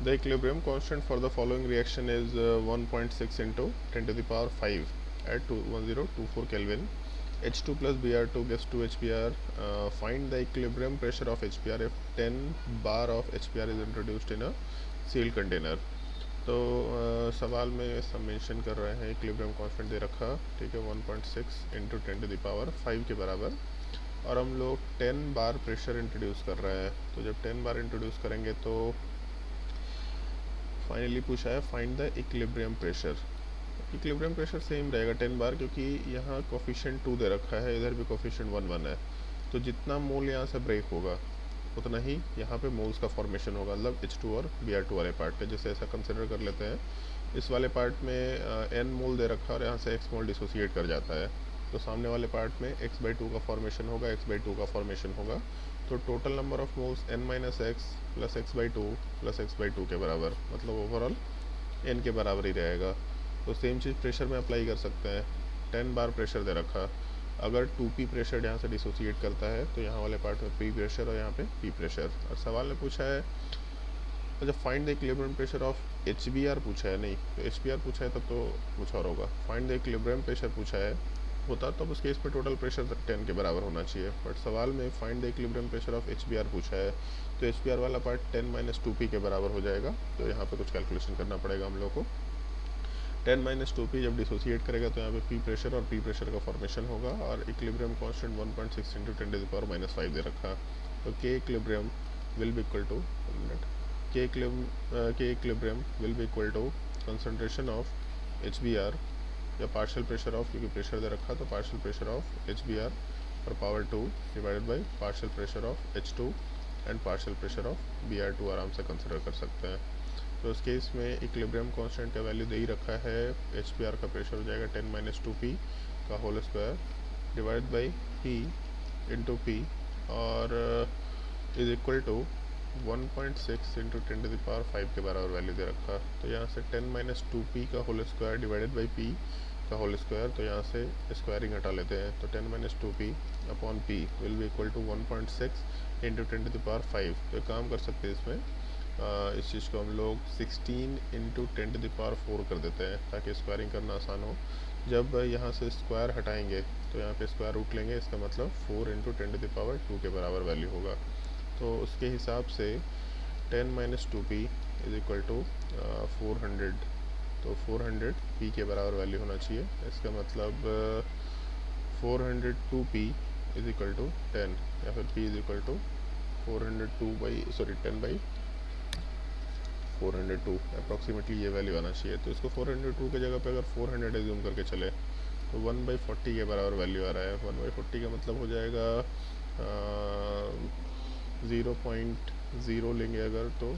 The equilibrium constant for the following reaction is 1.6 into 10 to the power 5 at 1024 Kelvin. H2 plus Br2 gives 2 HBr. Find the equilibrium pressure of HBr if 10 bar of HBr is introduced in a sealed container. तो सवाल में सब mention कर रहे हैं equilibrium constant दे रखा, ठीक है, 1.6 इंटू 10 टू द पावर 5 के बराबर, और हम लोग 10 बार प्रेशर इंट्रोड्यूस कर रहे हैं। तो जब 10 बार इंट्रोड्यूस करेंगे तो फाइनली पूछा है find the equilibrium pressure. Equilibrium pressure same रहेगा 10 बार, क्योंकि यहाँ कोफिशिएंट 2 दे रखा है, इधर भी कोफिशिएंट 1 है। तो जितना मोल यहाँ से ब्रेक होगा उतना ही यहाँ पे मोल्स का फॉर्मेशन होगा, मतलब H2 और Br2 वाले पार्ट पे। जैसे ऐसा कंसिडर कर लेते हैं, इस वाले पार्ट में N मोल दे रखा है और यहाँ से X मोल डिसोसिएट कर जाता है, तो सामने वाले पार्ट में x/2 का फॉर्मेशन होगा, x/2 का फॉर्मेशन होगा। तो total number of moles n minus x plus x/2 plus x/2 के बराबर, मतलब ओवरऑल n के बराबर ही रहेगा। तो सेम चीज़ प्रेशर में अप्लाई कर सकते हैं। 10 बार प्रेशर दे रखा, अगर 2p प्रेशर यहाँ से डिसोसिएट करता है तो यहाँ वाले पार्ट में p प्रेशर और यहाँ पे p प्रेशर। और सवाल ने पूछा है, तो जब find the equilibrium pressure of HBr पूछा है, नहीं तो HBr पूछा है तब तो कुछ और होगा। फाइंड द इक्विलिब्रियम प्रेशर पूछा है होता तब उस केस में टोटल प्रेशर 10 के बराबर होना चाहिए, बट सवाल में find the equilibrium pressure of HBr पूछा है, तो HBr वाला पार्ट 10 माइनस 2p के बराबर हो जाएगा। तो यहाँ पे कुछ कैलकुलेशन करना पड़ेगा हम लोग को। 10 माइनस 2p जब डिसोसिएट करेगा तो यहाँ पे p प्रेशर और p प्रेशर का फॉर्मेशन होगा, और equilibrium constant 1.6 into 10 to the power minus 5 दे रखा। तो k equilibrium will be equal to k equilibrium will be equal to concentration of HBr या पार्शियल प्रेशर ऑफ, क्योंकि प्रेशर दे रखा तो पार्शियल प्रेशर ऑफ HBr पर power 2 divided by partial pressure of H2 and partial pressure of Br2 आराम से consider कर सकते हैं। तो इस केस में इक्विलिब्रियम कांस्टेंट का वैल्यू दे ही रखा है, HBr का प्रेशर हो जाएगा 10 माइनस 2p का whole square divide by p into p, और is equal to 1.6 into 10 to the power 5 के बराबर वैल्यू दे रखा। तो यहाँ से 10 माइनस 2p का whole square divided by p का होल स्क्वायर, तो यहाँ से स्क्वायरिंग हटा लेते हैं, तो 10 minus 2p upon p will be equal to 1.6 into 10 to the power 5। तो काम कर सकते हैं इसमें, इस चीज़ को हम लोग 16 इंटू 10 टू द पावर 4 कर देते हैं ताकि स्क्वायरिंग करना आसान हो। जब यहाँ से स्क्वायर हटाएंगे तो यहाँ पे स्क्वायर रूट लेंगे, इसका मतलब 4 इंटू 10 टू द पावर 2 के बराबर वैल्यू होगा। तो उसके हिसाब से 10 minus 2p is equal to 400, तो 400 p के बराबर वैल्यू होना चाहिए। इसका मतलब 402p इज इक्वल टू 10, या फिर p is equal to 10 by 402 approximately ये वैल्यू आना चाहिए। तो इसको 402 की जगह पे अगर 400 एज्यूम करके चले तो 1/40 के बराबर वैल्यू आ रहा है। 1/40 का मतलब हो जाएगा 0.0 लेंगे अगर तो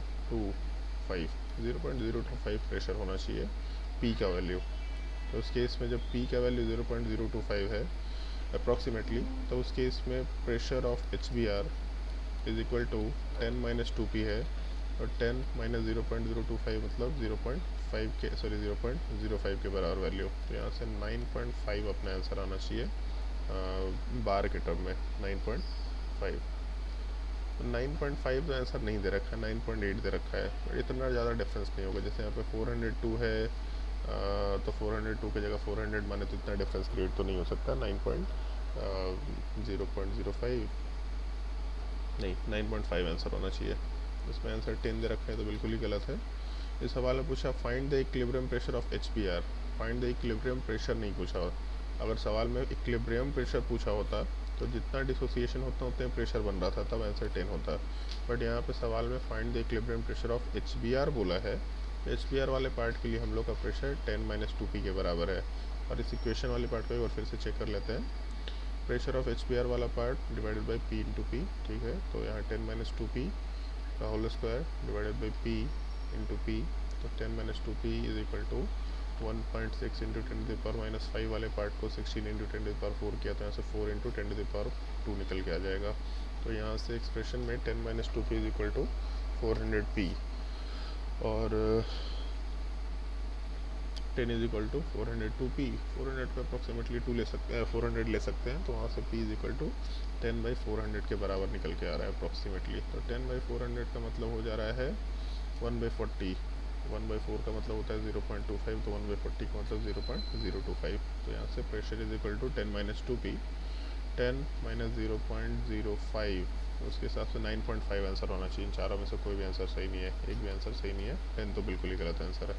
0.025 प्रेशर होना चाहिए p का वैल्यू। तो उस केस में जब p का वैल्यू 0.025 है अप्रॉक्सीमेटली, तो उस केस में pressure of HBr is equal to 10 minus 2p है, और 10 माइनस 0.025 मतलब 0.05 के बराबर वैल्यू। तो यहाँ से 9.5 अपना आंसर आना चाहिए बार के टर्म में 9.5। 9.5 तो आंसर नहीं दे रखा है, 9.8 दे रखा है, बट इतना ज़्यादा डिफरेंस नहीं होगा। जैसे यहाँ पे 402 है, तो 402 की जगह 400 माने तो इतना डिफरेंस क्रिएट तो नहीं हो सकता। 0.05 नहीं, 9.5 आंसर होना चाहिए। इसमें आंसर 10 दे रखा है तो बिल्कुल ही गलत है। इस सवाल में पूछा find the equilibrium pressure of HBr, find the equilibrium pressure नहीं पूछा। अगर सवाल में इक्विलिब्रियम प्रेशर पूछा होता तो जितना डिसोसिएशन होता उतने प्रेशर बन रहा था, तब आंसर 10 होता। बट यहाँ पे सवाल में find the equilibrium pressure of HBr बोला है, तो HBr वाले पार्ट के लिए हम लोग का प्रेशर 10 माइनस 2p के बराबर है। और इस इक्वेशन वाले पार्ट को एक बार फिर से चेक कर लेते हैं। प्रेशर ऑफ HBr वाला part divided by p into P, ठीक है। तो यहाँ 10 माइनस 2p का whole square divided by p into P, तो 10 minus 2p is equal to 1.6 into 10 to the power minus 5 वाले पार्ट को 16 इंटू 10 टू द पावर 4 किया, तो यहाँ से 4 इंटू 10 टू द पावर 2 निकल के आ जाएगा। तो यहाँ से एक्सप्रेशन में 10 minus 2p is equal to 400p, और 10 इज इक्वल टू 402p। 400 पे अप्रॉक्सीमेटली 2 ले सकते हैं, 400 ले सकते हैं, तो वहाँ से p इज इक्वल टू 10/400 के बराबर निकल के आ रहा है अप्रॉक्सीमेटली। तो 10/400 का मतलब हो जा रहा है 1/40, 1/4 का मतलब होता है 0.25, तो 1/40 का मतलब 0.025। तो यहाँ से pressure is equal to 10 - 2p, 10 - 0.05, उसके हिसाब से 9.5 आंसर होना चाहिए। इन चारों में से कोई भी आंसर सही नहीं है, एक भी आंसर सही नहीं है, 10 तो बिल्कुल ही गलत आंसर है।